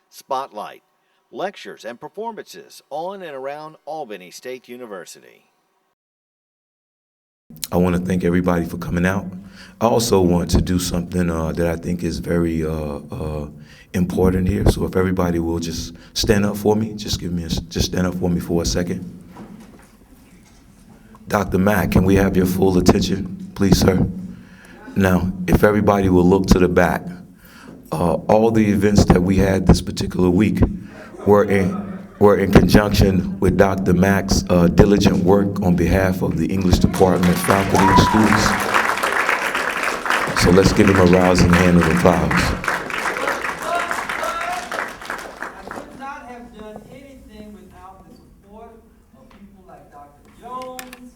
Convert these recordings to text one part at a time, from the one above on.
Spotlight, lectures and performances on and around Albany State University. I want to thank everybody for coming out. I also want to do something that I think is very important here. So if everybody will just stand up for me, just stand up for me for a second. Dr. Mack, can we have your full attention, please, sir? Now, if everybody will look to the back, all the events that we had this particular week were in conjunction with Dr. Mack's diligent work on behalf of the English department, faculty, and students. So let's give him a rousing hand of applause. I could not have done anything without the support of people like Dr. Jones,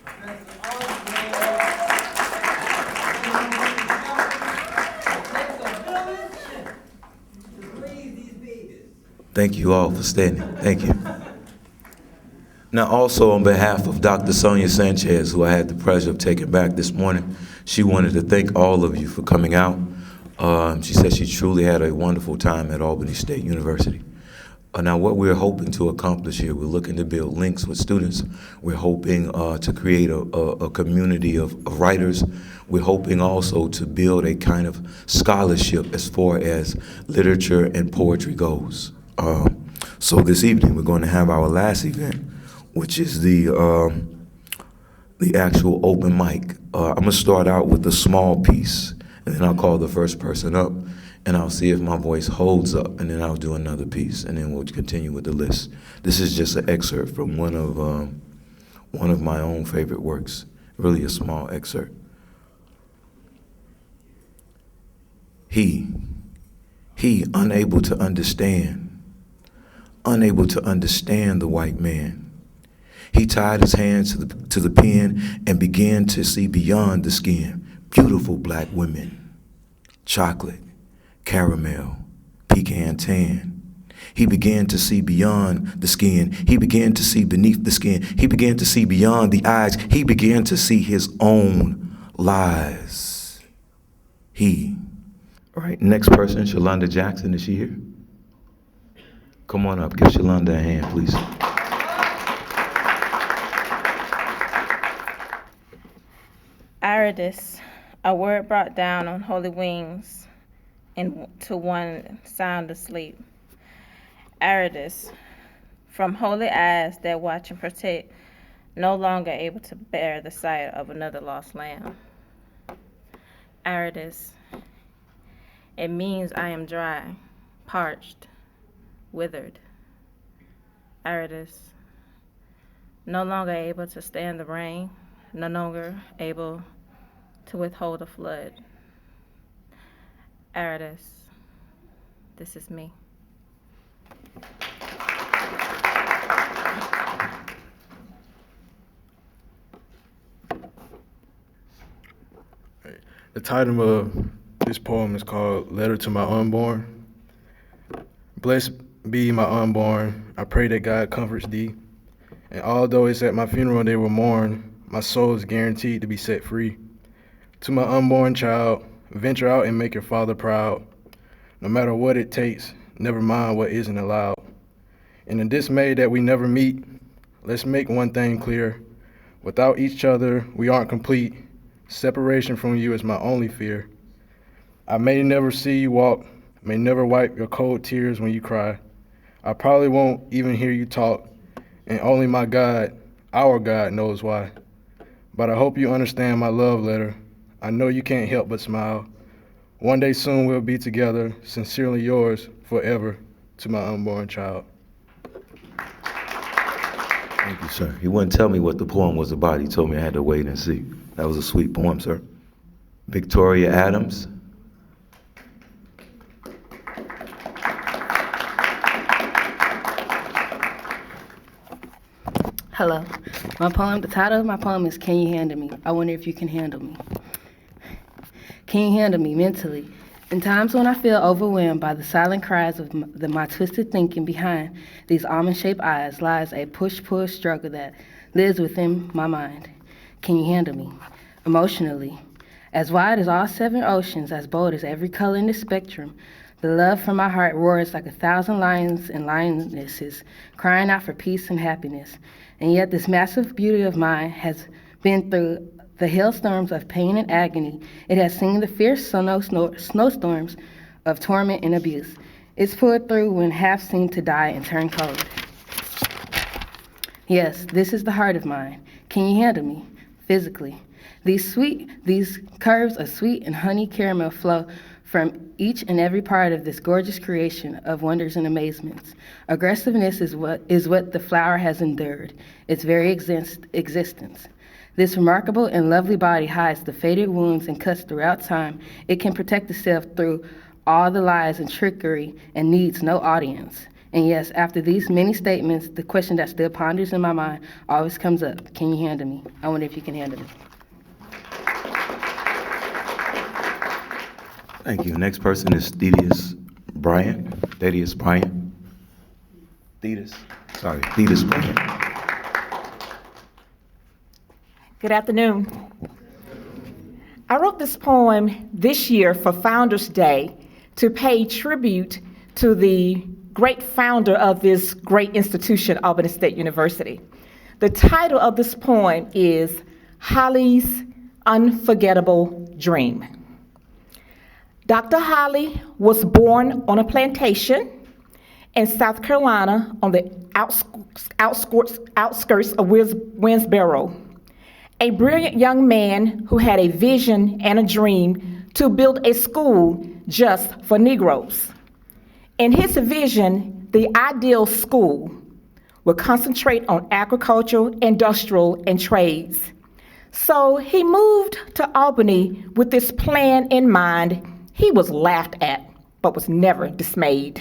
Professor Oswald. It takes a village to raise these babies. Thank you all for standing. Thank you. Now, also on behalf of Dr. Sonia Sanchez, who I had the pleasure of taking back this morning, she wanted to thank all of you for coming out. She said she truly had a wonderful time at Albany State University. Now, what we're hoping to accomplish here, we're looking to build links with students. We're hoping to create a community of writers. We're hoping also to build a kind of scholarship as far as literature and poetry goes. So this evening, we're going to have our last event, which is the actual open mic. I'm going to start out with a small piece, and then I'll call the first person up, and I'll see if my voice holds up, and then I'll do another piece, and then we'll continue with the list. This is just an excerpt from one of my own favorite works, really a small excerpt. He, unable to understand the white man. He tied his hands to the pen and began to see beyond the skin. Beautiful black women, chocolate, caramel, pecan tan. He began to see beyond the skin. He began to see beneath the skin. He began to see beyond the eyes. He began to see his own lies. All right, next person, Shalonda Jackson, is she here? Come on up, give Shalonda a hand, please. Iridis, a word brought down on holy wings into one sound asleep. Iridis, from holy eyes that watch and protect, no longer able to bear the sight of another lost lamb. Iridis, it means I am dry, parched, withered. Iridis, no longer able to stand the rain, no longer able to withhold a flood. Iridis, this is me. The title of this poem is called Letter to My Unborn. Blessed be my unborn, I pray that God comforts thee. And although it's at my funeral they will mourn, my soul is guaranteed to be set free. To my unborn child, venture out and make your father proud. No matter what it takes, never mind what isn't allowed. In the dismay that we never meet, let's make one thing clear. Without each other, we aren't complete. Separation from you is my only fear. I may never see you walk, may never wipe your cold tears when you cry. I probably won't even hear you talk, and only my God, our God, knows why. But I hope you understand my love letter. I know you can't help but smile. One day soon we'll be together, sincerely yours forever, to my unborn child. Thank you, sir. He wouldn't tell me what the poem was about. He told me I had to wait and see. That was a sweet poem, sir. Victoria Adams. Hello. The title of my poem is Can You Handle Me? I wonder if you can handle me. Can you handle me mentally? In times when I feel overwhelmed by the silent cries of my twisted thinking, behind these almond-shaped eyes lies a push-pull struggle that lives within my mind. Can you handle me? Emotionally. As wide as all 7 oceans, as bold as every color in the spectrum, The love from my heart roars like 1,000 lions and lionesses, crying out for peace and happiness. And yet this massive beauty of mine has been through the hailstorms of pain and agony. It has seen the fierce snowstorms of torment and abuse. It's pulled through when half seem to die and turn cold. Yes, this is the heart of mine. Can you handle me physically? These curves of sweet and honey caramel flow from each and every part of this gorgeous creation of wonders and amazements. Aggressiveness is what the flower has endured, its very existence. This remarkable and lovely body hides the faded wounds and cuts throughout time. It can protect itself through all the lies and trickery and needs no audience. And yes, after these many statements, the question that still ponders in my mind always comes up. Can you handle me? I wonder if you can handle me. Thank you. Next person is Thaddeus Bryant. Thaddeus Bryant. Thaddeus Bryant. Good afternoon. I wrote this poem this year for Founders Day to pay tribute to the great founder of this great institution, Albany State University. The title of this poem is Holly's Unforgettable Dream. Dr. Holly was born on a plantation in South Carolina on the outskirts of Winsboro. A brilliant young man who had a vision and a dream to build a school just for Negroes. In his vision, the ideal school would concentrate on agriculture, industrial, and trades. So he moved to Albany with this plan in mind. He was laughed at, but was never dismayed.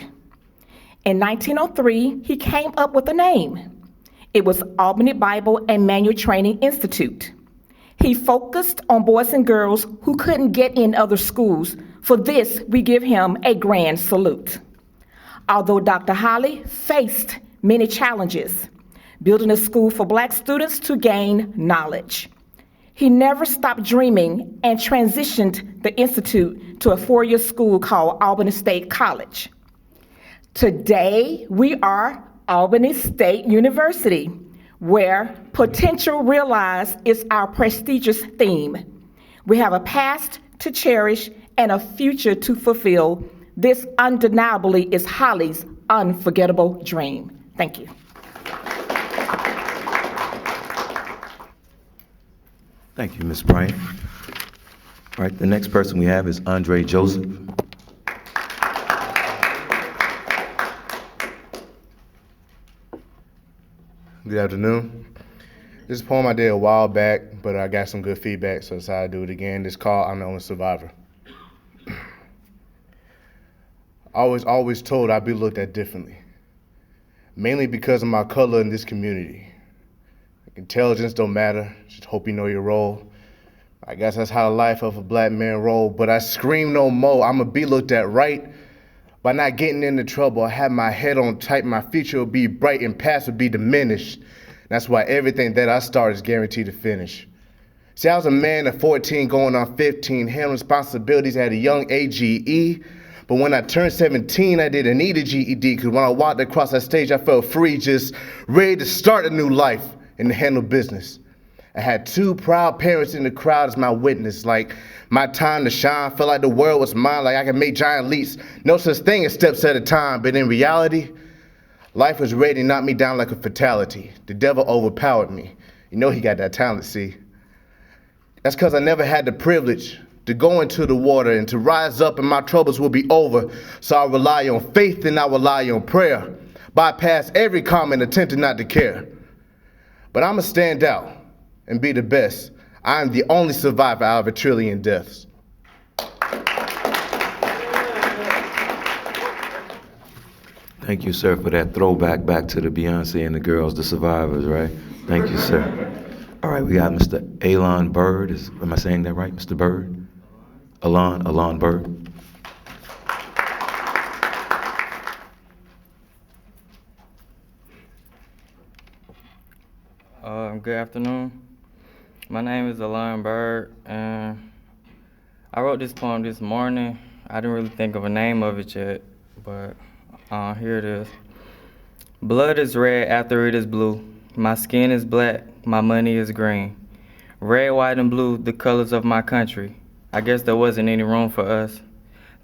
In 1903, he came up with a name. It was Albany Bible and Manual Training Institute. He focused on boys and girls who couldn't get in other schools. For this, we give him a grand salute. Although Dr. Holly faced many challenges, building a school for Black students to gain knowledge, he never stopped dreaming and transitioned the institute to a four-year school called Albany State College. Today, we are Albany State University, where potential realized is our prestigious theme. We have a past to cherish and a future to fulfill. This undeniably is Holly's unforgettable dream. Thank you. Thank you, Ms. Bryant. All right, the next person we have is Andre Joseph. Good afternoon. This is a poem I did a while back, but I got some good feedback, so I decided to do it again. It's called I'm the Only Survivor. Always told I'd be looked at differently, mainly because of my color in this community. Intelligence don't matter, just hope you know your role. I guess that's how the life of a Black man roll, but I scream no more. I'ma be looked at right by not getting into trouble. I have my head on tight, my future will be bright and past will be diminished. That's why everything that I start is guaranteed to finish. See, I was a man at 14 going on 15, handling responsibilities at a young AGE. But when I turned 17, I didn't need a GED, because when I walked across that stage, I felt free, just ready to start a new life and to handle business. I had two proud parents in the crowd as my witness, like my time to shine, felt like the world was mine, like I could make giant leaps. No such thing as steps at a time, but in reality, life was ready to knock me down like a fatality. The devil overpowered me. You know he got that talent, see? That's because I never had the privilege to go into the water and to rise up and my troubles will be over. So I rely on faith and I rely on prayer. Bypass every comment attempting not to care. But I'ma stand out and be the best. I am the only survivor out of 1 trillion deaths. Thank you, sir, for that throwback back to the Beyonce and the girls, the survivors, right? Thank you, sir. All right, we got Mr. Alon Bird. Am I saying that right, Mr. Bird? Alon Bird. Good afternoon. My name is Alon Bird, and I wrote this poem this morning I didn't really think of a name of it yet, but here it is. Blood is red after it is blue. My skin is black, my money is green. Red, white, and blue, the colors of my country. I guess there wasn't any room for us.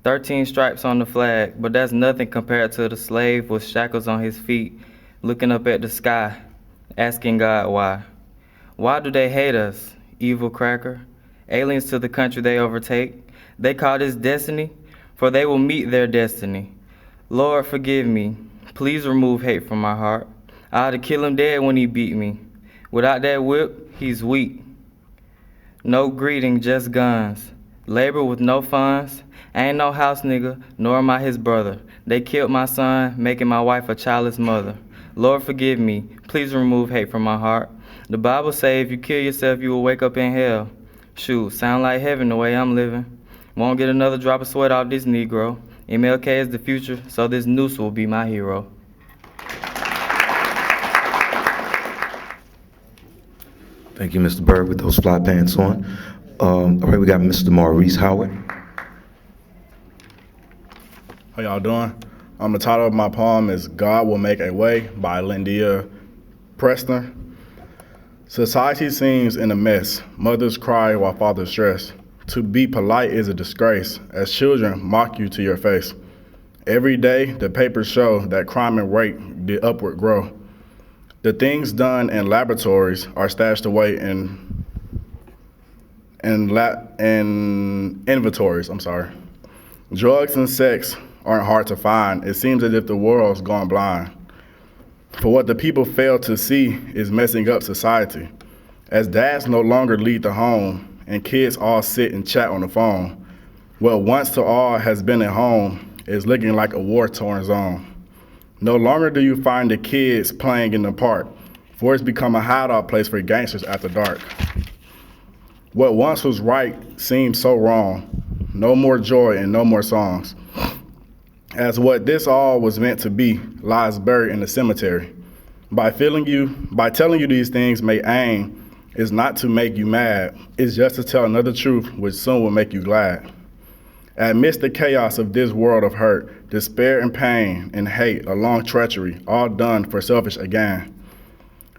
13 stripes on the flag, but that's nothing compared to the slave with shackles on his feet, looking up at the sky, asking God why. Why do they hate us, evil cracker? Aliens to the country they overtake. They call this destiny, for they will meet their destiny. Lord, forgive me. Please remove hate from my heart. I ought to kill him dead when he beat me. Without that whip, he's weak. No greeting, just guns. Labor with no funds. Ain't no house nigga, nor am I his brother. They killed my son, making my wife a childless mother. Lord, forgive me. Please remove hate from my heart. The Bible say if you kill yourself, you will wake up in hell. Shoot, sound like heaven the way I'm living. Won't get another drop of sweat off this Negro. MLK is the future, so this noose will be my hero. Thank you, Mr. Bird, with those fly pants on. All right, we got Mr. Maurice Howard. How y'all doing? The title of my poem is God Will Make a Way by Lindia Preston. Society seems in a mess. Mothers cry while fathers stress. To be polite is a disgrace, as children mock you to your face. Every day, the papers show that crime and rape did upward grow. The things done in laboratories are stashed away in inventories. Drugs and sex aren't hard to find. It seems as if the world's gone blind. For what the people fail to see is messing up society. As dads no longer lead the home and kids all sit and chat on the phone, what once to all has been at home is looking like a war-torn zone. No longer do you find the kids playing in the park, for it's become a hideout place for gangsters after dark. What once was right seems so wrong. No more joy and no more songs. As what this all was meant to be lies buried in the cemetery. By telling you these things may aim is not to make you mad, it's just to tell another truth which soon will make you glad. Amidst the chaos of this world of hurt, despair and pain and hate, a long treachery, all done for selfish gain.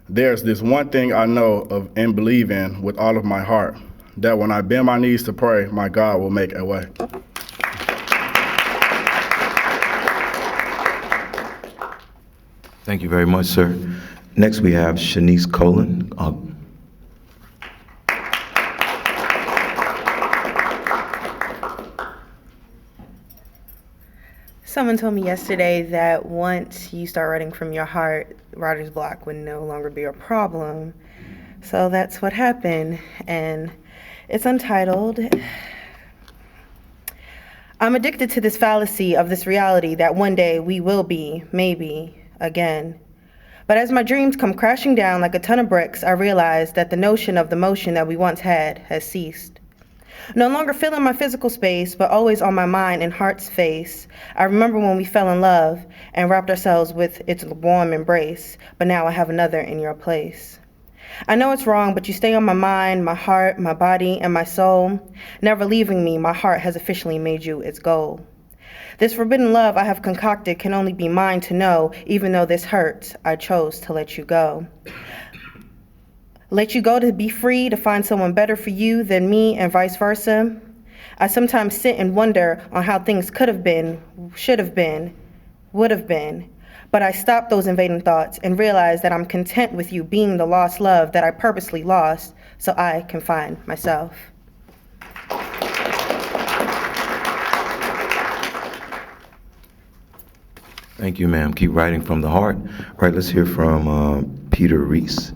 There's this one thing I know of and believe in with all of my heart, that when I bend my knees to pray, my God will make a way. Thank you very much, sir. Next, we have Shanice Colon. Someone told me yesterday that once you start writing from your heart, writer's block would no longer be a problem. So that's what happened, and it's untitled. I'm addicted to this fallacy of this reality that one day we will be, maybe, again. But as my dreams come crashing down like a ton of bricks, I realize that the notion of the motion that we once had has ceased. No longer filling my physical space, but always on my mind and heart's face. I remember when we fell in love and wrapped ourselves with its warm embrace, but now I have another in your place. I know it's wrong, but you stay on my mind, my heart, my body, and my soul. Never leaving me, my heart has officially made you its goal. This forbidden love I have concocted can only be mine to know, even though this hurts, I chose to let you go. Let you go to be free, to find someone better for you than me, and vice versa. I sometimes sit and wonder on how things could have been, should have been, would have been. But I stop those invading thoughts and realize that I'm content with you being the lost love that I purposely lost so I can find myself. Thank you, ma'am. Keep writing from the heart. All right, let's hear from Peter Reese.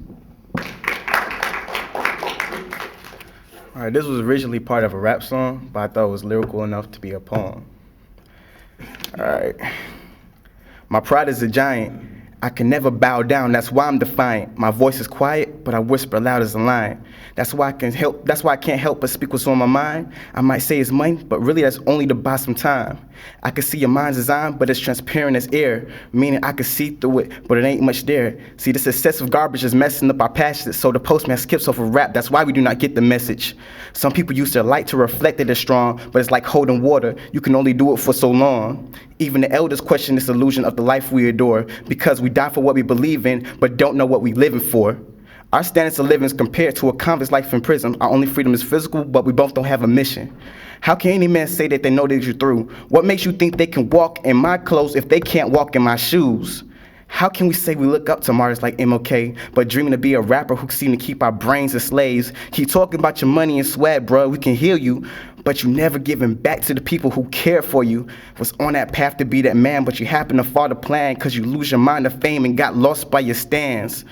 All right, this was originally part of a rap song, but I thought it was lyrical enough to be a poem. All right. My pride is a giant. I can never bow down, that's why I'm defiant. My voice is quiet, but I whisper loud as a lion. That's why I can't help but speak what's on my mind. I might say it's money, but really that's only to buy some time. I can see your mind's design, but it's transparent as air, meaning I can see through it, but it ain't much there. See, this excessive garbage is messing up our passions, so the postman skips over rap. That's why we do not get the message. Some people use their light to reflect that it's strong, but it's like holding water. You can only do it for so long. Even the elders question this illusion of the life we adore, because we die for what we believe in, but don't know what we living for. Our standards of living is compared to a convict's life in prison. Our only freedom is physical, but we both don't have a mission. How can any man say that they know that you're through? What makes you think they can walk in my clothes if they can't walk in my shoes? How can we say we look up to martyrs like MLK, but dreaming to be a rapper who seem to keep our brains as slaves? Keep talking about your money and sweat, bro, we can heal you, but you never giving back to the people who care for you. Was on that path to be that man, but you happen to fall to plan because you lose your mind to fame and got lost by your stands.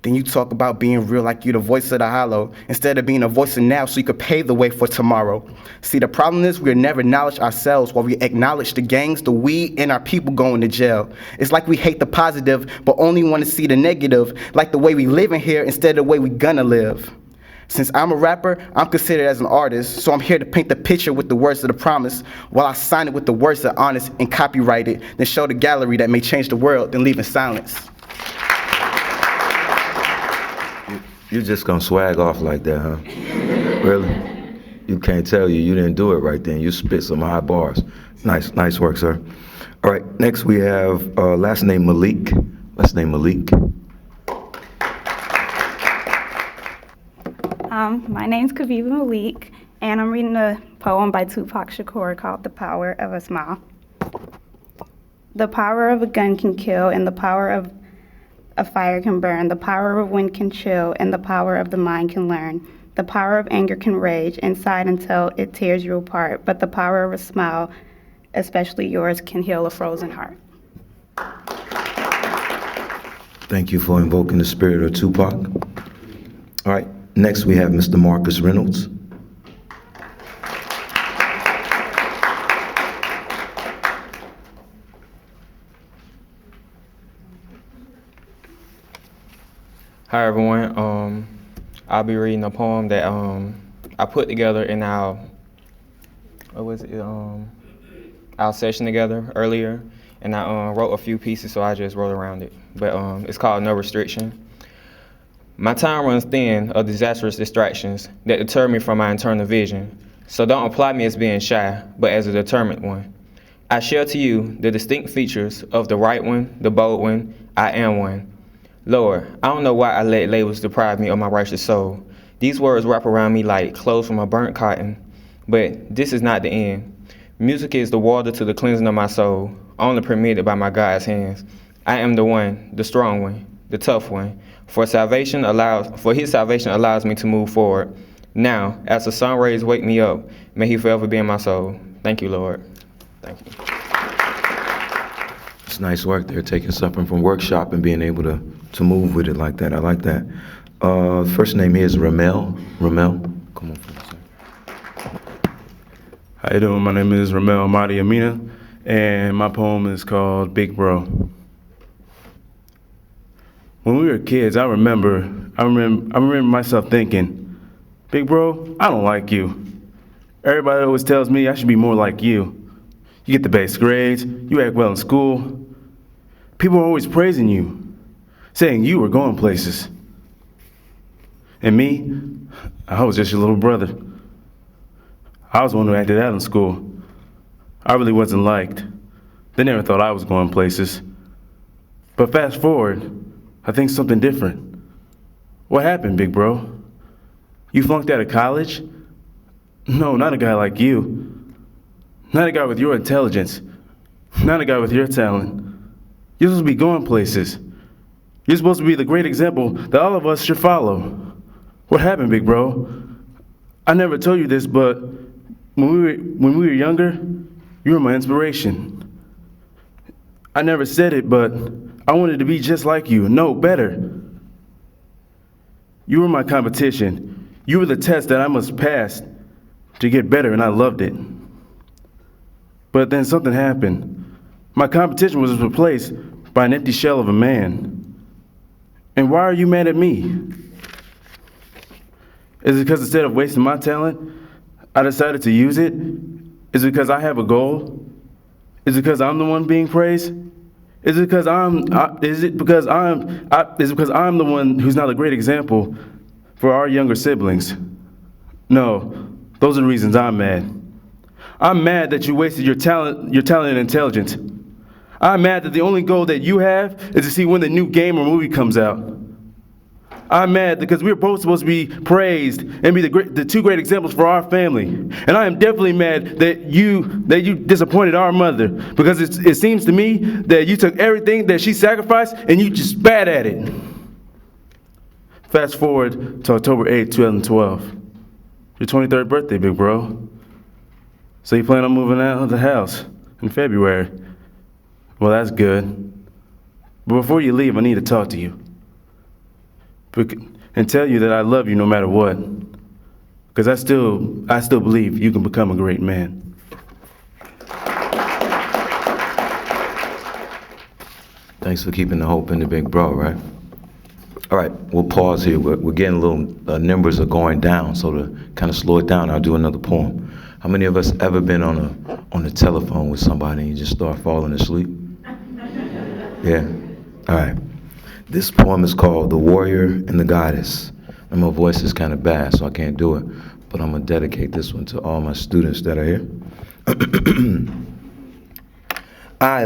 Then you talk about being real like you the voice of the hollow, instead of being a voice of now so you could pave the way for tomorrow. See, the problem is we never acknowledge ourselves while we acknowledge the gangs, the weed, and our people going to jail. It's like we hate the positive, but only want to see the negative, like the way we live in here instead of the way we gonna live. Since I'm a rapper, I'm considered as an artist, so I'm here to paint the picture with the words of the promise, while I sign it with the words that are honest and copyrighted, then show the gallery that may change the world, then leave in silence. You're just gonna swag off like that, huh? Really? You can't tell you didn't do it right then. You spit some high bars. Nice work, sir. All right, next we have last name Malik. Last name Malik. My name's Kaviva Malik, and I'm reading a poem by Tupac Shakur called The Power of a Smile. The power of a gun can kill, and the power of a fire can burn. The power of wind can chill, and the power of the mind can learn. The power of anger can rage inside until it tears you apart, but the power of a smile, especially yours, can heal a frozen heart. Thank you for invoking the spirit of Tupac. All right, next we have Mr. Marcus Reynolds. Hi everyone. I'll be reading a poem that I put together in our session together earlier, and I wrote a few pieces, so I just wrote around it. But it's called No Restriction. My time runs thin of disastrous distractions that deter me from my internal vision. So don't apply me as being shy, but as a determined one. I share to you the distinct features of the right one, the bold one. I am one. Lord, I don't know why I let labels deprive me of my righteous soul. These words wrap around me like clothes from a burnt cotton. But this is not the end. Music is the water to the cleansing of my soul, only permitted by my God's hands. I am the one, the strong one, the tough one. For his salvation allows me to move forward. Now, as the sun rays wake me up, may he forever be in my soul. Thank you, Lord. Thank you. It's nice work there, taking something from workshop and being able to move with it like that. I like that. First name here is Ramel. Ramel, come on, sir. How you doing? My name is Ramel Madi Amina, and my poem is called Big Bro. When we were kids, I remember myself thinking, Big Bro, I don't like you. Everybody always tells me I should be more like you. You get the best grades, you act well in school. People are always praising you, saying you were going places. And me, I was just your little brother. I was the one who acted out in school. I really wasn't liked. They never thought I was going places. But fast forward, I think something different. What happened, Big Bro? You flunked out of college? No, not a guy like you. Not a guy with your intelligence. Not a guy with your talent. You're supposed to be going places. You're supposed to be the great example that all of us should follow. What happened, Big Bro? I never told you this, but when we were younger, you were my inspiration. I never said it, but I wanted to be just like you. No, better. You were my competition. You were the test that I must pass to get better, and I loved it. But then something happened. My competition was replaced by an empty shell of a man. And why are you mad at me? Is it because instead of wasting my talent, I decided to use it? Is it because I have a goal? Is it because I'm the one being praised? Is it because I'm the one who's not a great example for our younger siblings? No, those are the reasons I'm mad. I'm mad that you wasted your talent and intelligence. I'm mad that the only goal that you have is to see when the new game or movie comes out. I'm mad because we're both supposed to be praised and be the two great examples for our family. And I am definitely mad that you disappointed our mother, because it seems to me that you took everything that she sacrificed and you just spat at it. Fast forward to October 8, 2012. Your 23rd birthday, big bro. So you plan on moving out of the house in February. Well, that's good. But before you leave, I need to talk to you. And tell you that I love you no matter what. Because I still believe you can become a great man. Thanks for keeping the hope in the big bro, right? All right, we'll pause here. We're getting a little, numbers are going down, so to kind of slow it down, I'll do another poem. How many of us ever been on the telephone with somebody and you just start falling asleep? Yeah, all right. This poem is called The Warrior and the Goddess. And my voice is kind of bad, so I can't do it, but I'm gonna dedicate this one to all my students that are here. I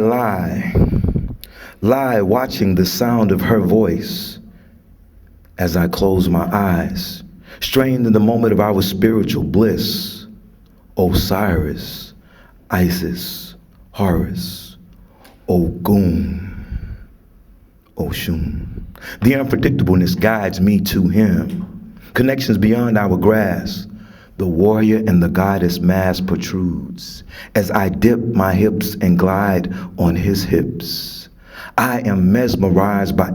lie watching the sound of her voice as I close my eyes, strained in the moment of our spiritual bliss. Osiris, Isis, Horus, Ogun, Oshun. The unpredictableness guides me to him. Connections beyond our grasp. The warrior and the goddess mask protrudes as I dip my hips and glide on his hips. I am mesmerized by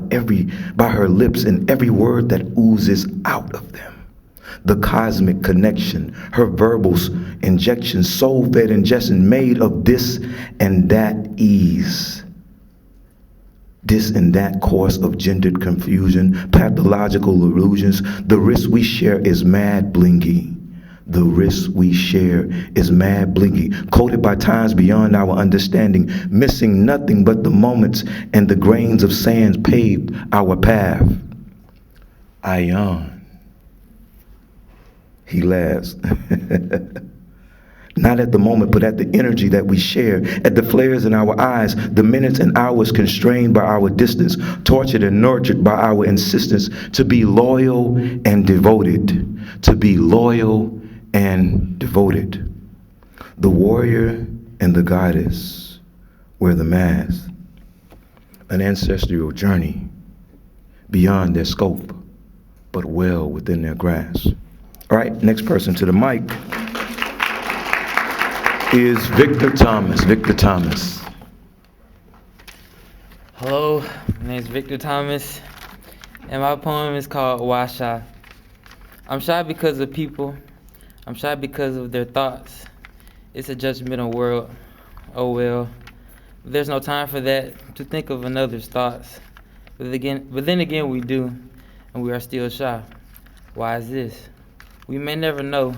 her lips and every word that oozes out of them. The cosmic connection, her verbals, injections, soul-fed ingestion made of this and that ease. This and that course of gendered confusion, pathological illusions. The risk we share is mad blingy. The risk we share is mad blingy, coded by times beyond our understanding, missing nothing but the moments and the grains of sand paved our path. I yawn. He laughs. Not at the moment, but at the energy that we share, at the flares in our eyes, the minutes and hours constrained by our distance, tortured and nurtured by our insistence to be loyal and devoted, to be loyal and devoted. The warrior and the goddess wear the mask, an ancestral journey beyond their scope, but well within their grasp. All right, next person to the mic is Victor Thomas. Victor Thomas. Hello, my name is Victor Thomas, and my poem is called Why Shy? I'm shy because of people. I'm shy because of their thoughts. It's a judgmental world. Oh well. But there's no time for that, to think of another's thoughts. But then again we do, and we are still shy. Why is this? We may never know,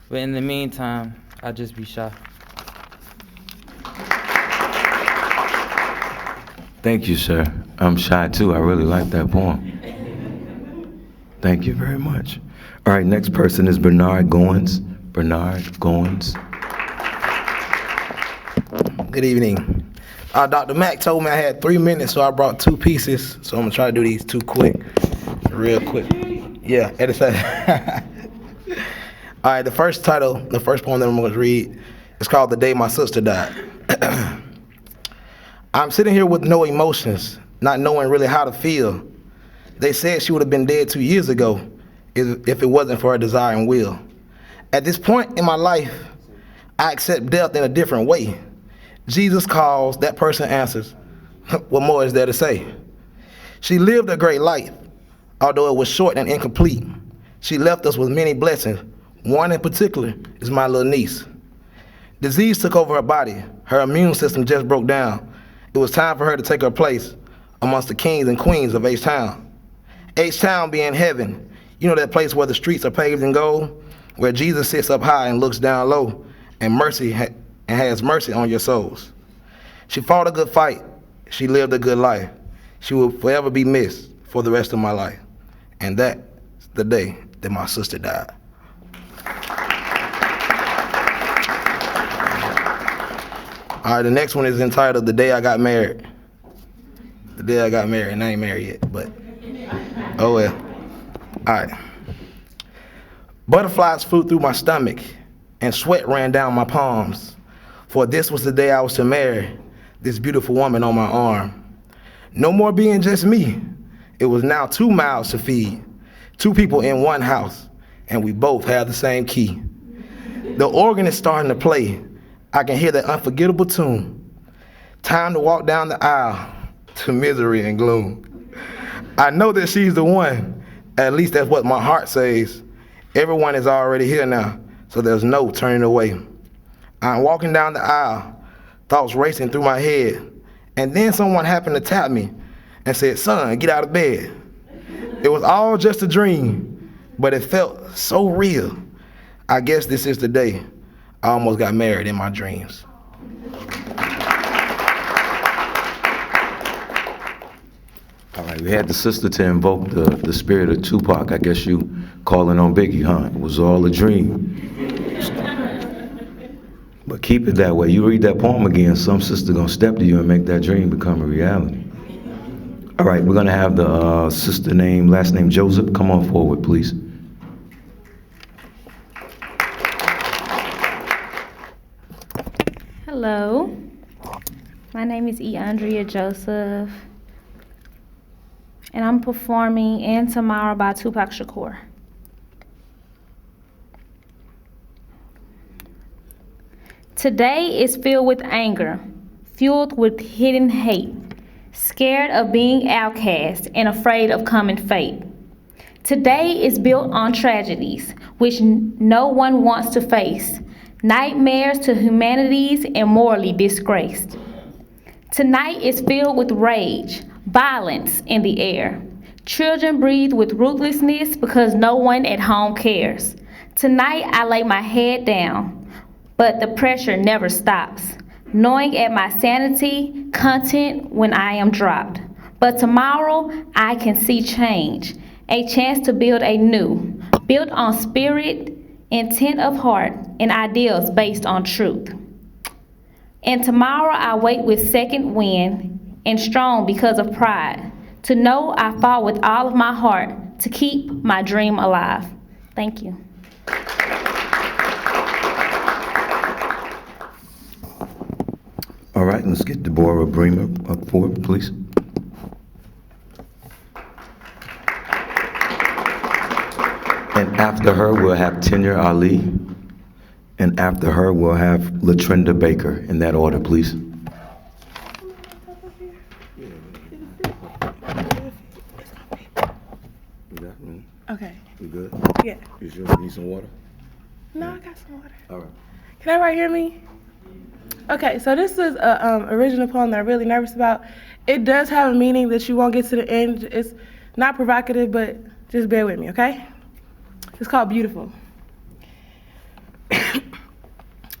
but in the meantime, I'll just be shy. Thank you, sir. I'm shy too. I really like that poem. Thank you very much. All right, next person is Bernard Goins. Bernard Goins. Good evening. Dr. Mack told me I had 3 minutes, so I brought 2 pieces. So I'm gonna try to do these real quick. Yeah, at the same. All right, the first poem that I'm going to read is called The Day My Sister Died. I'm sitting here with no emotions, not knowing really how to feel. They said she would have been dead 2 years ago if it wasn't for her desire and will. At this point in my life, I accept death in a different way. Jesus calls, that person answers. What more is there to say? She lived a great life, although it was short and incomplete. She left us with many blessings. One in particular is my little niece. Disease took over her body. Her immune system just broke down. It was time for her to take her place amongst the kings and queens of H-Town. H-Town being heaven. You know that place where the streets are paved in gold, where Jesus sits up high and looks down low and has mercy on your souls. She fought a good fight. She lived a good life. She will forever be missed for the rest of my life. And that's the day that my sister died. All right, the next one is entitled The Day I Got Married. The day I got married, and I ain't married yet, but oh well. All right. Butterflies flew through my stomach, and sweat ran down my palms, for this was the day I was to marry this beautiful woman on my arm. No more being just me. It was now 2 mouths to feed, 2 people in one house, and we both had the same key. The organ is starting to play. I can hear that unforgettable tune. Time to walk down the aisle to misery and gloom. I know that she's the one. At least that's what my heart says. Everyone is already here now, so there's no turning away. I'm walking down the aisle, thoughts racing through my head, and then someone happened to tap me and said, "Son, get out of bed." It was all just a dream, but it felt so real. I guess this is the day I almost got married in my dreams. All right, we had the sister to invoke the spirit of Tupac. I guess you calling on Biggie, huh? It was all a dream. But keep it that way. You read that poem again, some sister gonna step to you and make that dream become a reality. All right, we're gonna have the sister name, last name Joseph. Come on forward, please. Hello, my name is Andrea Joseph, and I'm performing "And Tomorrow" by Tupac Shakur. Today is filled with anger, fueled with hidden hate, scared of being outcast and afraid of coming fate. Today is built on tragedies which no one wants to face, nightmares to humanities and morally disgraced. Tonight is filled with rage, violence in the air. Children breathe with ruthlessness because no one at home cares. Tonight I lay my head down, but the pressure never stops, knowing at my sanity content when I am dropped. But tomorrow I can see change, a chance to build anew, built on spirit, intent of heart, and ideals based on truth. And tomorrow I wait with second wind and strong because of pride, to know I fought with all of my heart to keep my dream alive. Thank you. All right, let's get Deborah Bremer up forward, please. And after her, we'll have Tenya Ali. And after her, we'll have Latrinda Baker. In that order, please. Okay. You good? Yeah. You sure you need some water? No, I got some water. All right. Can everybody hear me? Okay, so this is a original poem that I'm really nervous about. It does have a meaning that you won't get to the end. It's not provocative, but just bear with me, okay? It's called Beautiful.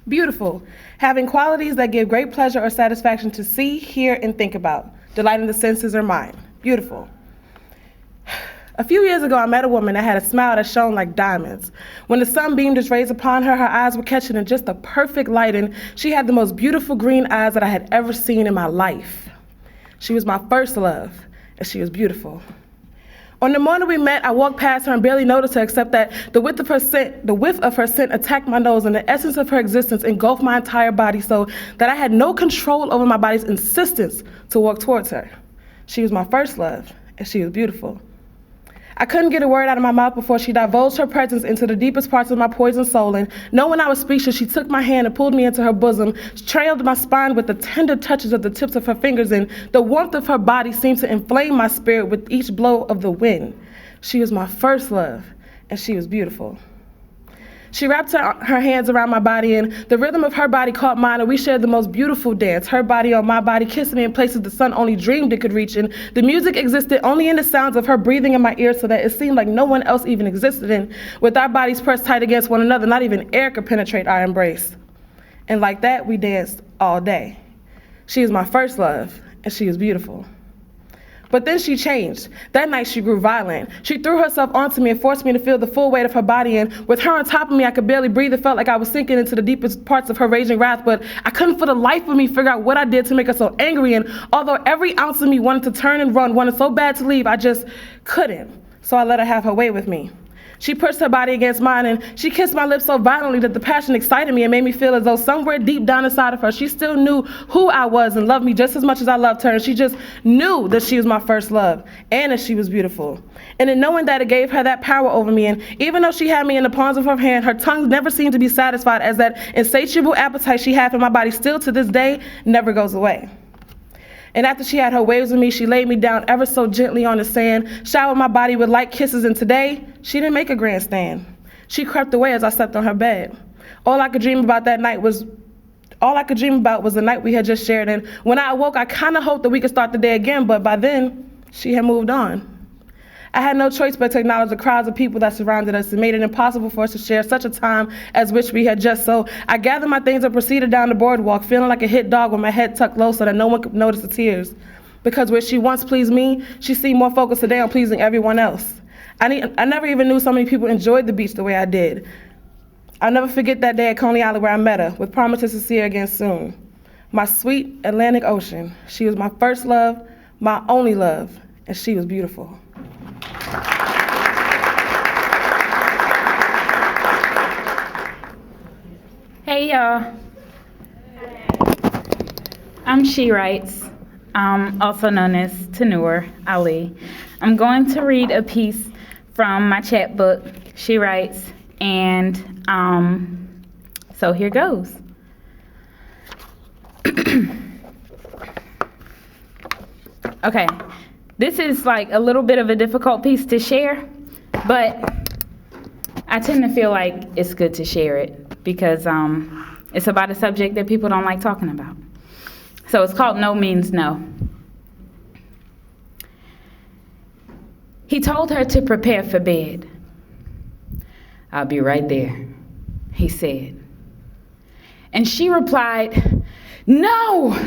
Beautiful, having qualities that give great pleasure or satisfaction to see, hear, and think about, delighting the senses or mind. Beautiful. A few years ago, I met a woman that had a smile that shone like diamonds. When the sun beamed its rays upon her, her eyes were catching in just the perfect light, and she had the most beautiful green eyes that I had ever seen in my life. She was my first love, and she was beautiful. On the morning we met, I walked past her and barely noticed her, except that the whiff of her scent attacked my nose, and the essence of her existence engulfed my entire body, so that I had no control over my body's insistence to walk towards her. She was my first love, and she was beautiful. I couldn't get a word out of my mouth before she divulged her presence into the deepest parts of my poisoned soul, and knowing I was speechless, she took my hand and pulled me into her bosom, trailed my spine with the tender touches of the tips of her fingers, and the warmth of her body seemed to inflame my spirit with each blow of the wind. She was my first love, and she was beautiful. She wrapped her hands around my body, and the rhythm of her body caught mine, and we shared the most beautiful dance. Her body on my body, kissing me in places the sun only dreamed it could reach, and the music existed only in the sounds of her breathing in my ears, so that it seemed like no one else even existed. And with our bodies pressed tight against one another, not even air could penetrate our embrace. And like that, we danced all day. She is my first love, and she is beautiful. But then she changed. That night she grew violent. She threw herself onto me and forced me to feel the full weight of her body, and with her on top of me, I could barely breathe. It felt like I was sinking into the deepest parts of her raging wrath, but I couldn't for the life of me figure out what I did to make her so angry, and although every ounce of me wanted to turn and run, wanted so bad to leave, I just couldn't. So I let her have her way with me. She pushed her body against mine, and she kissed my lips so violently that the passion excited me and made me feel as though somewhere deep down inside of her, she still knew who I was and loved me just as much as I loved her. And she just knew that she was my first love and that she was beautiful. And in knowing that, it gave her that power over me. And even though she had me in the palms of her hand, her tongue never seemed to be satisfied, as that insatiable appetite she had for my body still to this day never goes away. And after she had her waves with me, she laid me down ever so gently on the sand, showered my body with light kisses, and today, she didn't make a grandstand. She crept away as I slept on her bed. All I could dream about was the night we had just shared, and when I awoke, I kind of hoped that we could start the day again, but by then, she had moved on. I had no choice but to acknowledge the crowds of people that surrounded us and made it impossible for us to share such a time as which we had just. So I gathered my things and proceeded down the boardwalk, feeling like a hit dog with my head tucked low so that no one could notice the tears. Because where she once pleased me, she seemed more focused today on pleasing everyone else. I never even knew so many people enjoyed the beach the way I did. I'll never forget that day at Coney Island where I met her, with promises to see her again soon. My sweet Atlantic Ocean. She was my first love, my only love, and she was beautiful. Hey y'all, I'm She Writes, also known as Tanur Ali. I'm going to read a piece from my chapbook, She Writes, and so here goes. Okay, this is like a little bit of a difficult piece to share, but I tend to feel like it's good to share it because it's about a subject that people don't like talking about. So it's called No Means No. He told her to prepare for bed. I'll be right there, he said. And she replied, no,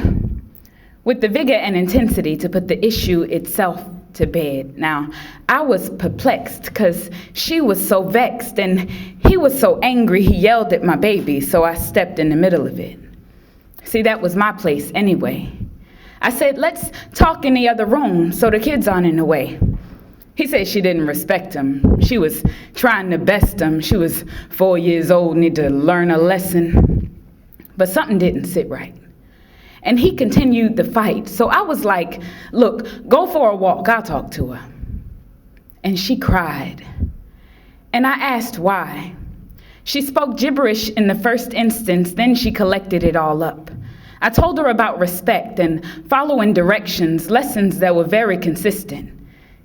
with the vigor and intensity to put the issue itself to bed. Now, I was perplexed because she was so vexed and he was so angry he yelled at my baby, so I stepped in the middle of it. See, that was my place anyway. I said, let's talk in the other room so the kids aren't in the way. He said she didn't respect him. She was trying to best him. She was 4 years old, need to learn a lesson. But something didn't sit right. And he continued the fight. So I was like, look, go for a walk. I'll talk to her. And she cried. And I asked why. She spoke gibberish in the first instance, then she collected it all up. I told her about respect and following directions, lessons that were very consistent.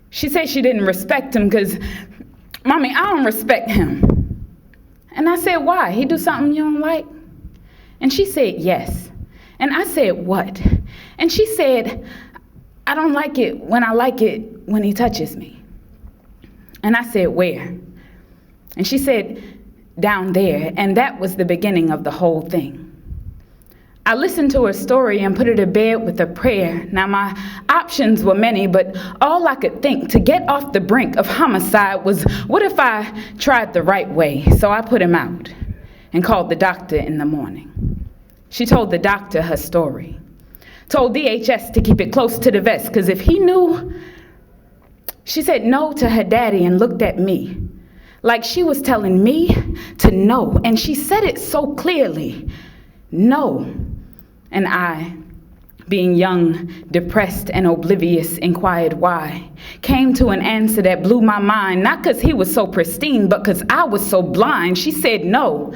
She said she didn't respect him because, Mommy, I don't respect him. And I said, why? He do something you don't like? And she said, yes. And I said, what? And she said, I don't like it when he touches me. And I said, where? And she said, down there. And that was the beginning of the whole thing. I listened to her story and put her to bed with a prayer. Now, my options were many, but all I could think to get off the brink of homicide was, what if I tried the right way? So I put him out and called the doctor in the morning. She told the doctor her story, told DHS to keep it close to the vest, because if he knew, she said no to her daddy and looked at me like she was telling me to no. And she said it so clearly, no. And I, being young, depressed, and oblivious, inquired why. Came to an answer that blew my mind, not because he was so pristine, but because I was so blind. She said no.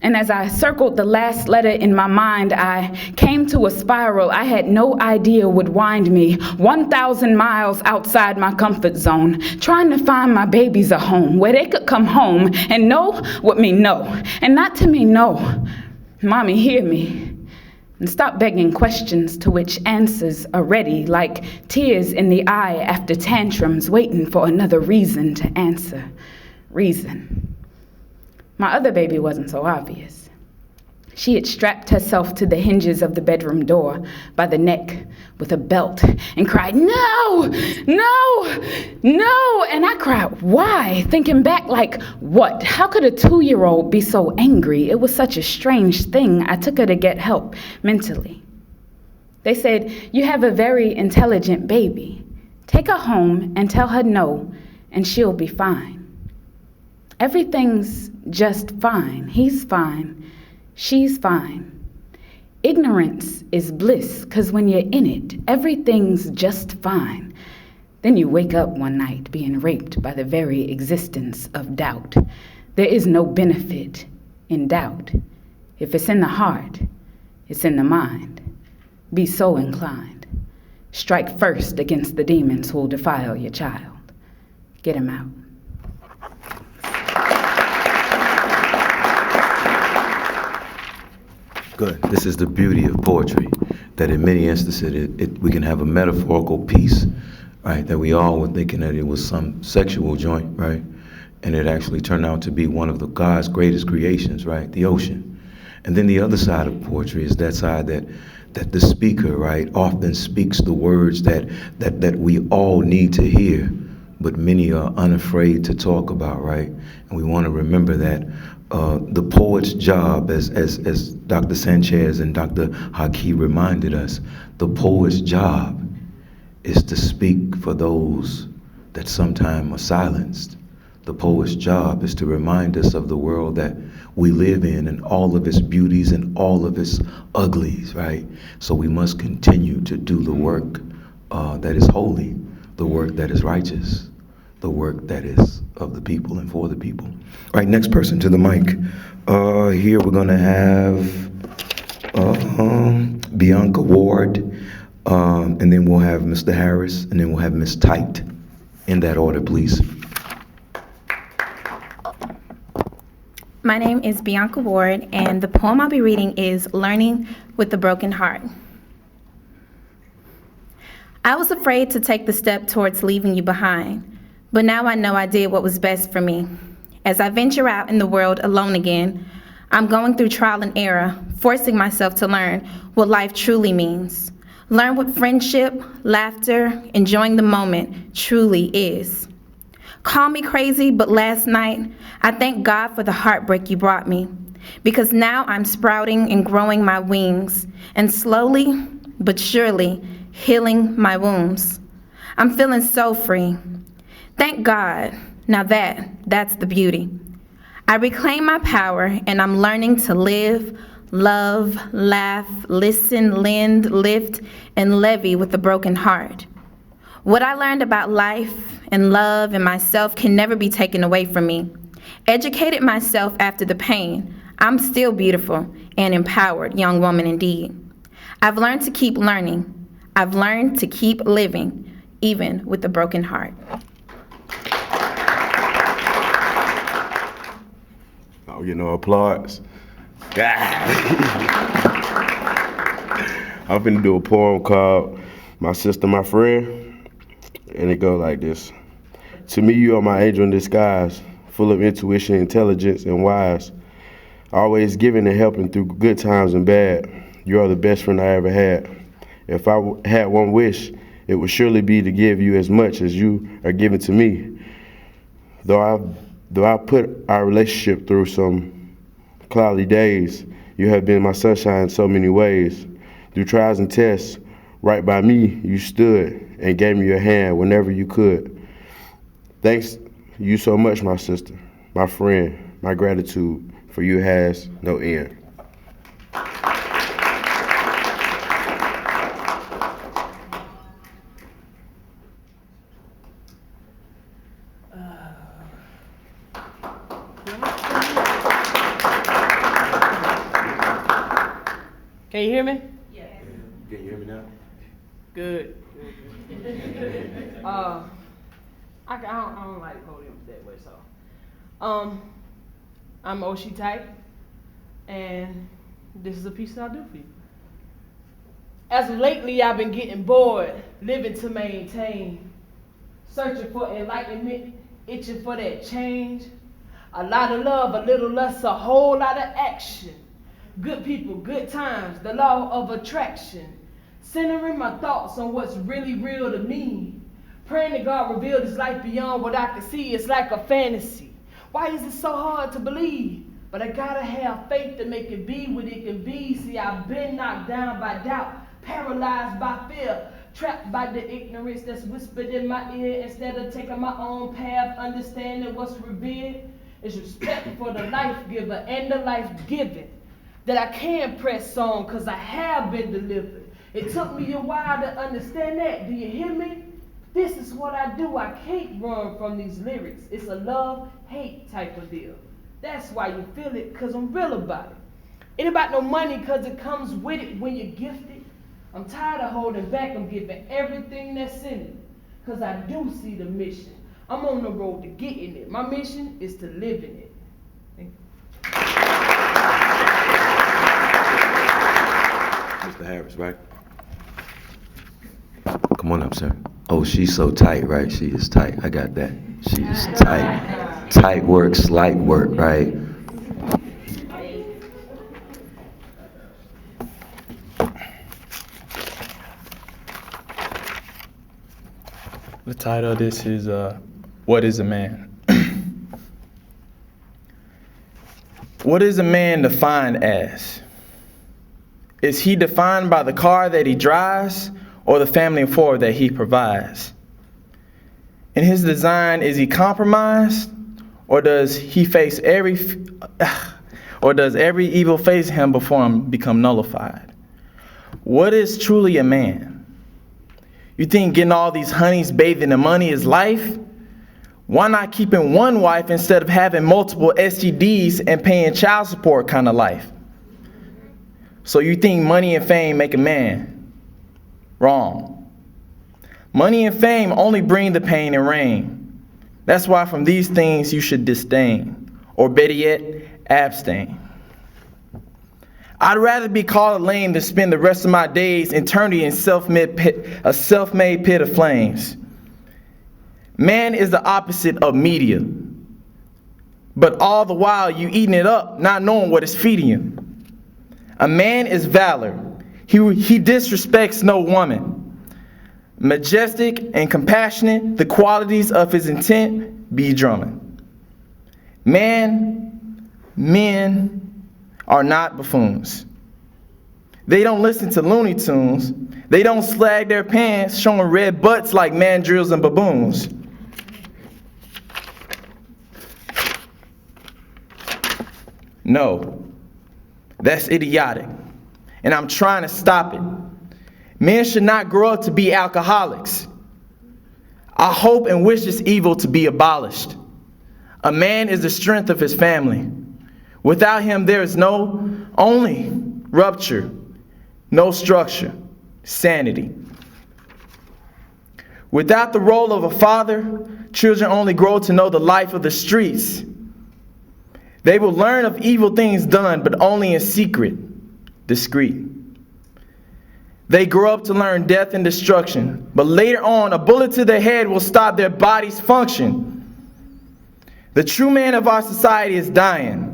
And as I circled the last letter in my mind, I came to a spiral I had no idea would wind me 1,000 miles outside my comfort zone, trying to find my babies a home where they could come home and know what mean no. And not to mean no, Mommy, hear me. And stop begging questions to which answers are ready, like tears in the eye after tantrums, waiting for another reason to answer. Reason. My other baby wasn't so obvious. She had strapped herself to the hinges of the bedroom door by the neck with a belt and cried, "No, no, no!" And I cried, "Why?" Thinking back like, what? How could a 2-year-old be so angry? It was such a strange thing. I took her to get help mentally. They said, "You have a very intelligent baby. Take her home and tell her no, and she'll be fine." Everything's just fine. He's fine. She's fine. Ignorance is bliss, 'cause when you're in it, everything's just fine. Then you wake up one night being raped by the very existence of doubt. There is no benefit in doubt. If it's in the heart, it's in the mind. Be so inclined. Strike first against the demons who'll defile your child. Get him out. Good. This is the beauty of poetry, that in many instances we can have a metaphorical piece, right, that we all were thinking that it was some sexual joint, right, and it actually turned out to be one of God's greatest creations, right, the ocean. And then the other side of poetry is that side that the speaker, right, often speaks the words that we all need to hear, but many are unafraid to talk about, right? And we want to remember that the poet's job, as Dr. Sanchez and Dr. Haki reminded us, the poet's job is to speak for those that sometimes are silenced. The poet's job is to remind us of the world that we live in and all of its beauties and all of its uglies, right? So we must continue to do the work that is holy, the work that is righteous, the work that is of the people and for the people. All right, next person to the mic. Here we're gonna have Bianca Ward, and then we'll have Mr. Harris, and then we'll have Ms. Tite. In that order, please. My name is Bianca Ward, and the poem I'll be reading is Learning with the Broken Heart. I was afraid to take the step towards leaving you behind, but now I know I did what was best for me. As I venture out in the world alone again, I'm going through trial and error, forcing myself to learn what life truly means. Learn what friendship, laughter, enjoying the moment truly is. Call me crazy, but last night, I thank God for the heartbreak you brought me, because now I'm sprouting and growing my wings, and slowly but surely healing my wounds. I'm feeling so free. Thank God. Now that's the beauty. I reclaim my power, and I'm learning to live, love, laugh, listen, lend, lift, and levy with a broken heart. What I learned about life and love and myself can never be taken away from me. Educated myself after the pain, I'm still beautiful and empowered young woman indeed. I've learned to keep learning. I've learned to keep living, even with a broken heart. Oh, you know, applause. I'm finna do a poem called My Sister, My Friend. And it goes like this. To me, you are my angel in disguise, full of intuition, intelligence, and wise. Always giving and helping through good times and bad. You are the best friend I ever had. If I had one wish, it would surely be to give you as much as you are giving to me. Though I put our relationship through some cloudy days, you have been my sunshine in so many ways. Through trials and tests, right by me, you stood and gave me your hand whenever you could. Thanks you so much, my sister, my friend. My gratitude for you has no end. Can you hear me? Can you hear me now? Good. I don't like podiums that way, so. I'm Oshi Type, and this is a piece that I do for you. As of lately, I've been getting bored, living to maintain, searching for enlightenment, itching for that change. A lot of love, a little lust, a whole lot of action. good people, good times, the law of attraction. Centering my thoughts on what's really real to me. Praying that God revealed His life beyond what I can see. It's like a fantasy. Why is it so hard to believe? But I gotta have faith to make it be what it can be. See, I've been knocked down by doubt, paralyzed by fear, trapped by the ignorance that's whispered in my ear. Instead of taking my own path, understanding what's revealed, is respect for the life giver and the life given. That I can press on because I have been delivered. It took me a while to understand that. Do you hear me? This is what I do. I can't run from these lyrics. It's a love-hate type of deal. That's why you feel it, because I'm real about it. Ain't about no money, because it comes with it when you're gifted. I'm tired of holding back. I'm giving everything that's in it, because I do see the mission. I'm on the road to getting it. My mission is to live in it. Thank you. Mr. Harris, right? Come on up, sir. Oh, she's so tight, right? She is tight. I got that. She is tight. Tight work, slight work, right? The title of this is What is a Man? What is a man defined as? Is he defined by the car that he drives or the family of four that he provides? In his design, is he compromised, or does every evil face him before him become nullified? What is truly a man? You think getting all these honeys bathing in money is life? Why not keeping one wife instead of having multiple STDs and paying child support kind of life? So you think money and fame make a man? Wrong. Money and fame only bring the pain and rain. That's why from these things you should disdain, or better yet, abstain. I'd rather be called a lame than spend the rest of my days eternity in a self-made pit of flames. Man is the opposite of media, but all the while you eating it up, not knowing what it's feeding you. A man is valor. He disrespects no woman. Majestic and compassionate, the qualities of his intent be drumming. Men are not buffoons. They don't listen to Looney Tunes. They don't slag their pants showing red butts like mandrills and baboons. No, that's idiotic, and I'm trying to stop it. Men should not grow up to be alcoholics. I hope and wish this evil to be abolished. A man is the strength of his family. Without him, there is only rupture, no structure, sanity. Without the role of a father, children only grow to know the life of the streets. They will learn of evil things done, but only in secret, discreet. They grow up to learn death and destruction, but later on, a bullet to their head will stop their body's function. The true man of our society is dying.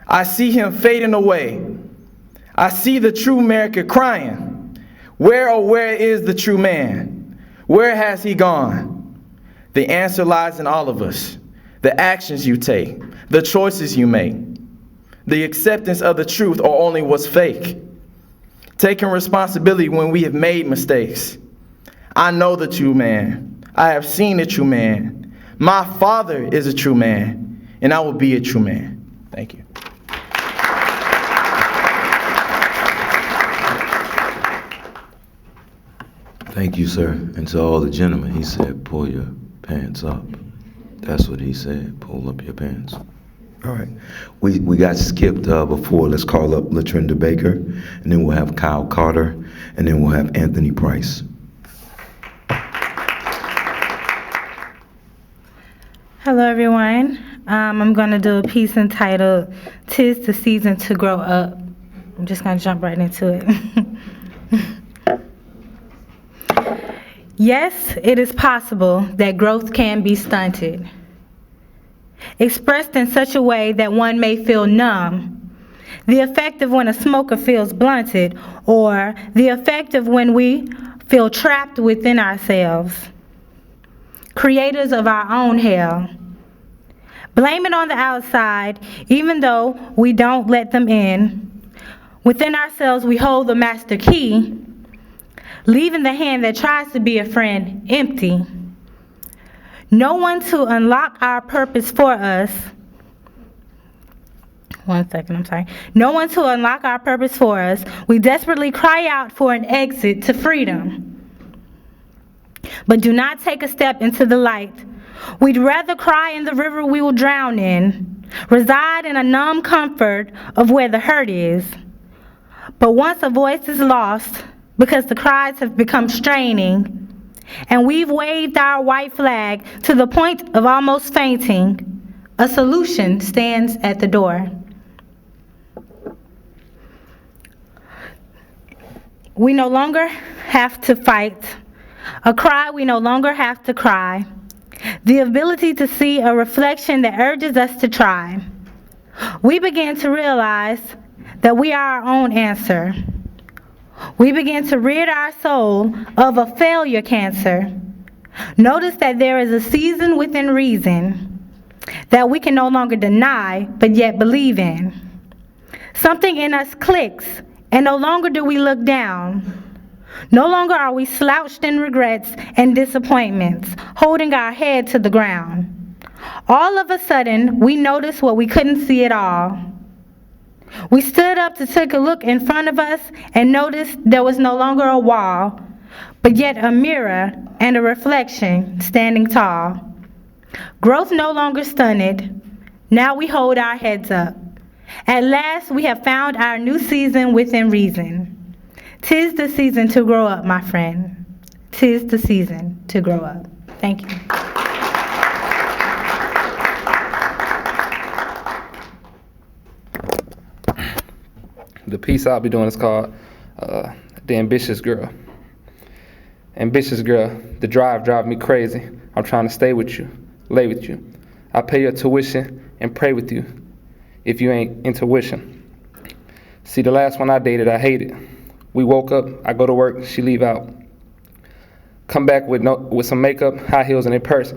I see him fading away. I see the true America crying. Where is the true man? Where has he gone? The answer lies in all of us. The actions you take, the choices you make, the acceptance of the truth or only what's fake. Taking responsibility when we have made mistakes. I know the true man. I have seen the true man. My father is a true man, and I will be a true man. Thank you. Thank you, sir. And to all the gentlemen, he said, pull your pants up. That's what he said, pull up your pants. All right. We got skipped before. Let's call up LaTrinda Baker, and then we'll have Kyle Carter, and then we'll have Anthony Price. Hello, everyone. I'm going to do a piece entitled, "'Tis the Season to Grow Up." I'm just going to jump right into it. Yes, it is possible that growth can be stunted, expressed in such a way that one may feel numb, the effect of when a smoker feels blunted, or the effect of when we feel trapped within ourselves, creators of our own hell. Blame it on the outside, even though we don't let them in. Within ourselves, we hold the master key, leaving the hand that tries to be a friend empty. No one to unlock our purpose for us. No one to unlock our purpose for us. We desperately cry out for an exit to freedom, but do not take a step into the light. We'd rather cry in the river we will drown in, reside in a numb comfort of where the hurt is. But once a voice is lost, because the cries have become straining, and we've waved our white flag to the point of almost fainting, a solution stands at the door. We no longer have to fight. A cry we no longer have to cry. The ability to see a reflection that urges us to try. We begin to realize that we are our own answer. We begin to rid our soul of a failure cancer. Notice that there is a season within reason that we can no longer deny, but yet believe in. Something in us clicks, and no longer do we look down. No longer are we slouched in regrets and disappointments, holding our head to the ground. All of a sudden, we notice what we couldn't see at all. We stood up to take a look in front of us and noticed there was no longer a wall, but yet a mirror and a reflection standing tall. Growth no longer stunted. Now we hold our heads up. At last, we have found our new season within reason. 'Tis the season to grow up, my friend. 'Tis the season to grow up. Thank you. The piece I'll be doing is called The Ambitious Girl. Ambitious girl, the drive me crazy. I'm trying to stay with you, lay with you. I pay your tuition and pray with you if you ain't intuition. See, the last one I dated, I hated. We woke up, I go to work, she leave out. Come back with some makeup, high heels, and a purse.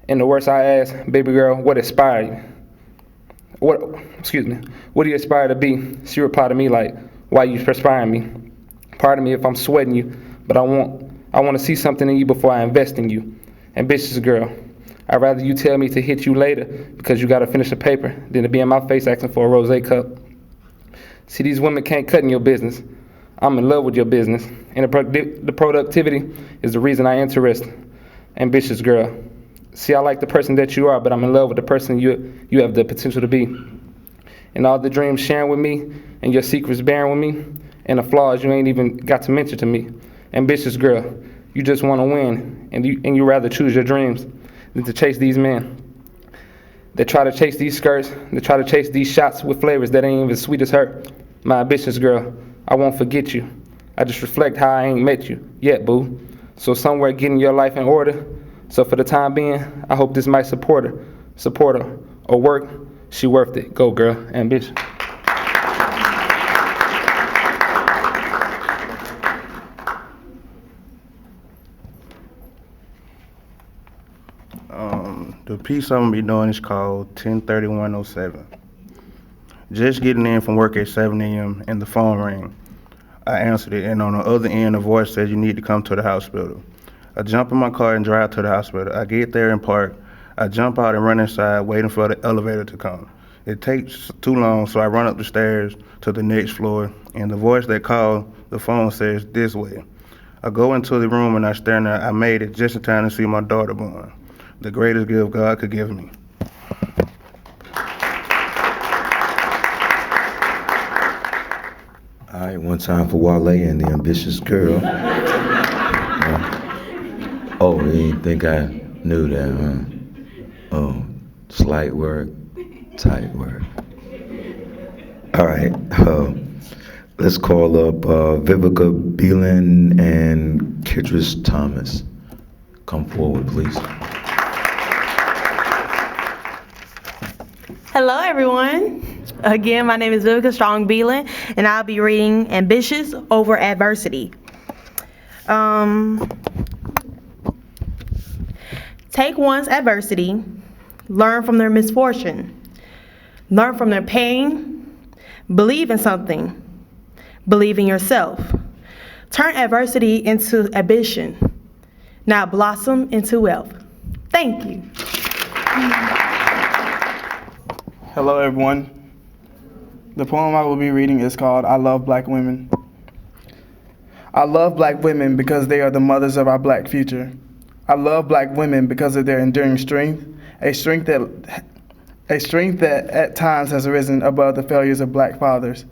And the worst I ask, baby girl, what inspired you? What do you aspire to be? She replied to me like, why you perspiring me? Pardon me if I'm sweating you, but I want to see something in you before I invest in you. Ambitious girl, I'd rather you tell me to hit you later because you got to finish a paper than to be in my face asking for a rosé cup. See, these women can't cut in your business. I'm in love with your business, and the productivity is the reason I'm interested. Ambitious girl. See, I like the person that you are, but I'm in love with the person you have the potential to be. And all the dreams sharing with me, and your secrets bearing with me, and the flaws you ain't even got to mention to me. Ambitious girl, you just want to win, and you rather choose your dreams than to chase these men. They try to chase these skirts, they try to chase these shots with flavors that ain't even sweet as her. My ambitious girl, I won't forget you. I just reflect how I ain't met you yet, boo. So somewhere getting your life in order. So for the time being, I hope this might support her, or work. She worth it. Go, girl. Ambition. The piece I'm gonna be doing is called 103107. Just getting in from work at 7 a.m. and the phone rang. I answered it, and on the other end, a voice said, you need to come to the hospital. I jump in my car and drive to the hospital. I get there and park. I jump out and run inside, waiting for the elevator to come. It takes too long, so I run up the stairs to the next floor, and the voice that called the phone says, this way. I go into the room and I stare, and I made it just in time to see my daughter born. The greatest gift God could give me. All right, one time for Wale and the Ambitious Girl. Oh, you didn't think I knew that, huh? Oh, slight work, tight work. All right, let's call up Vivica Beelan and Kidris Thomas. Come forward, please. Hello, everyone. Again, my name is Vivica Strong Beelan, and I'll be reading Ambitious Over Adversity. Take one's adversity, learn from their misfortune, learn from their pain, believe in something, believe in yourself. Turn adversity into ambition, now blossom into wealth. Thank you. Hello, everyone. The poem I will be reading is called I Love Black Women. I love black women because they are the mothers of our black future. I love black women because of their enduring strength, a strength that at times has arisen above the failures of black fathers.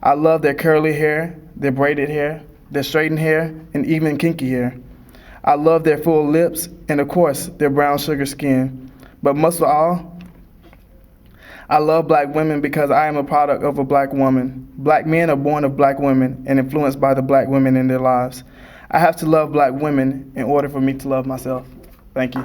I love their curly hair, their braided hair, their straightened hair, and even kinky hair. I love their full lips and, of course, their brown sugar skin. But most of all, I love black women because I am a product of a black woman. Black men are born of black women and influenced by the black women in their lives. I have to love black women in order for me to love myself. Thank you.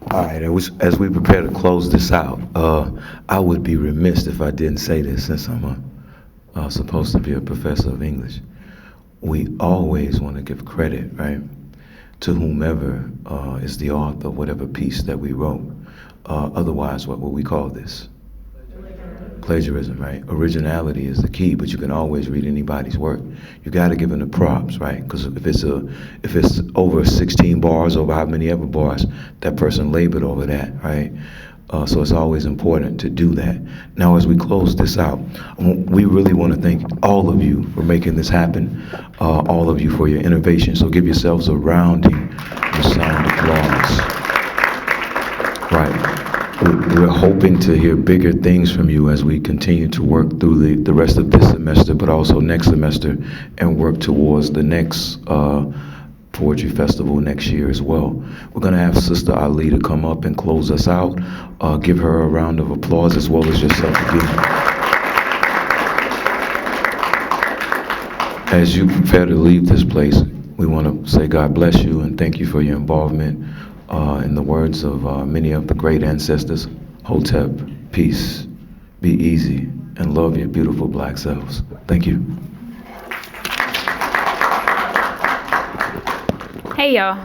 All right, as we prepare to close this out, I would be remiss if I didn't say this since I'm supposed to be a professor of English. We always want to give credit, right, to whomever is the author of whatever piece that we wrote. Otherwise, what would we call this? Plagiarism, right? Originality is the key, but you can always read anybody's work. You got to give them the props, right? Because if it's over 16 bars, over how many ever bars, that person labored over that, right? So it's always important to do that. Now, as we close this out, we really want to thank all of you for making this happen, all of you for your innovation. So give yourselves a rounding sound applause. Right. We're hoping to hear bigger things from you as we continue to work through the rest of this semester, but also next semester, and work towards the next Poetry Festival next year as well. We're going to have Sister Ali to come up and close us out. Give her a round of applause as well as yourself again. As you prepare to leave this place, we want to say God bless you and thank you for your involvement. In the words of many of the great ancestors, Hotep, peace, be easy, and love your beautiful black selves. Thank you. Hey, y'all.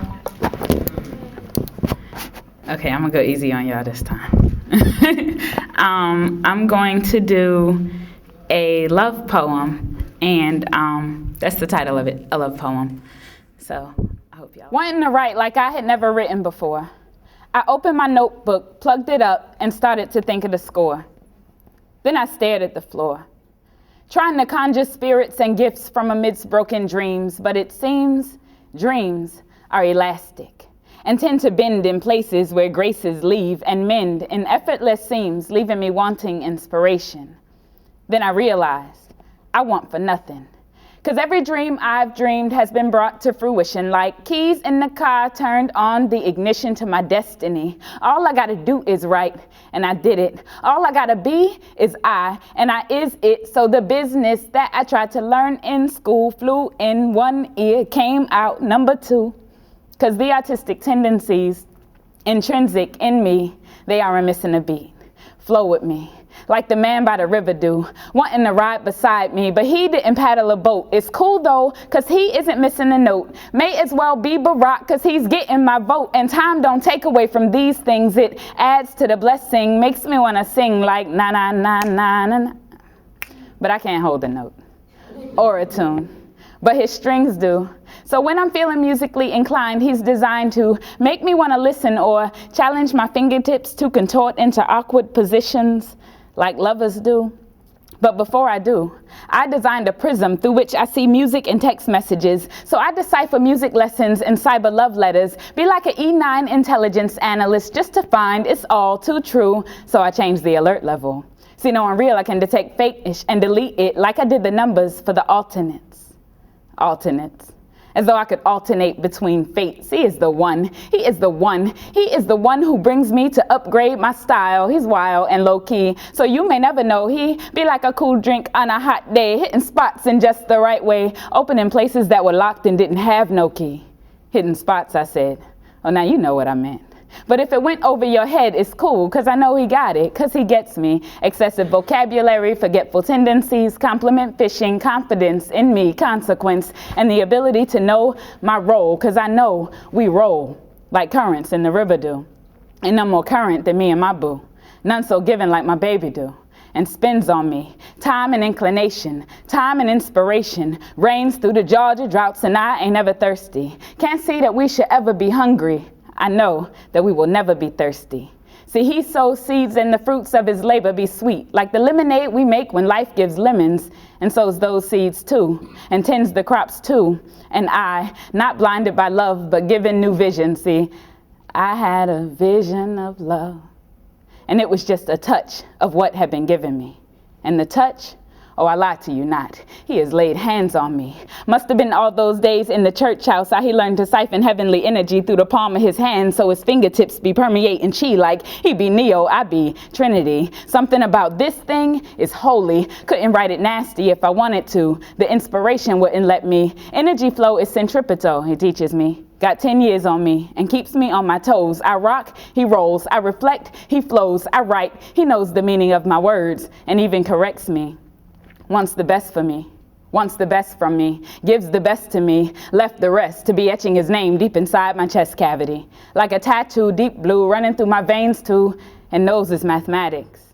Okay, I'm gonna go easy on y'all this time. I'm going to do a love poem, and that's the title of it, a love poem. So I hope y'all. Wanting to write like I had never written before. I opened my notebook, plugged it up, and started to think of the score. Then I stared at the floor, trying to conjure spirits and gifts from amidst broken dreams, but it seems dreams are elastic and tend to bend in places where graces leave and mend in effortless seams, leaving me wanting inspiration. Then I realized I want for nothing, 'cause every dream I've dreamed has been brought to fruition, like keys in the car turned on the ignition to my destiny. All I gotta do is write, and I did it. All I gotta be is I, and I is it. So the business that I tried to learn in school flew in one ear, came out number two. 'Cause the artistic tendencies intrinsic in me, they aren't missing a beat. Flow with me, like the man by the river do, wanting to ride beside me, but he didn't paddle a boat. It's cool though, 'cause he isn't missing a note. May as well be Barack, 'cause he's getting my vote. And time don't take away from these things. It adds to the blessing, makes me wanna sing like na na na na na. But I can't hold a note or a tune, but his strings do. So when I'm feeling musically inclined, he's designed to make me wanna listen or challenge my fingertips to contort into awkward positions like lovers do. But before I do, I designed a prism through which I see music and text messages. So I decipher music lessons and cyber love letters, be like an E9 intelligence analyst just to find it's all too true. So I changed the alert level. See, knowing real, I can detect fake-ish and delete it like I did the numbers for the alternates. As though I could alternate between fates. He is the one, he is the one, he is the one who brings me to upgrade my style. He's wild and low-key, so you may never know. He be like a cool drink on a hot day, hitting spots in just the right way, opening places that were locked and didn't have no key. Hidden spots, I said. Oh, now you know what I meant. But if it went over your head, it's cool, 'cause I know he got it, 'cause he gets me. Excessive vocabulary, forgetful tendencies, compliment fishing, confidence in me, consequence, and the ability to know my role, 'cause I know we roll like currents in the river do. Ain't no more current than me and my boo. None so given like my baby do. And spins on me. Time and inclination, time and inspiration, rains through the Georgia droughts and I ain't ever thirsty. Can't see that we should ever be hungry. I know that we will never be thirsty. See, he sows seeds and the fruits of his labor be sweet, like the lemonade we make when life gives lemons, and sows those seeds too, and tends the crops too. And I, not blinded by love, but given new vision, see, I had a vision of love. And it was just a touch of what had been given me. And the touch, oh, I lie to you not. He has laid hands on me. Must have been all those days in the church house how he learned to siphon heavenly energy through the palm of his hand so his fingertips be permeating chi like he be Neo, I be Trinity. Something about this thing is holy. Couldn't write it nasty if I wanted to. The inspiration wouldn't let me. Energy flow is centripetal, he teaches me. Got 10 years on me and keeps me on my toes. I rock, he rolls. I reflect, he flows. I write, he knows the meaning of my words and even corrects me. Wants the best for me, wants the best from me, gives the best to me, left the rest to be etching his name deep inside my chest cavity. Like a tattoo, deep blue running through my veins too, and knows his mathematics.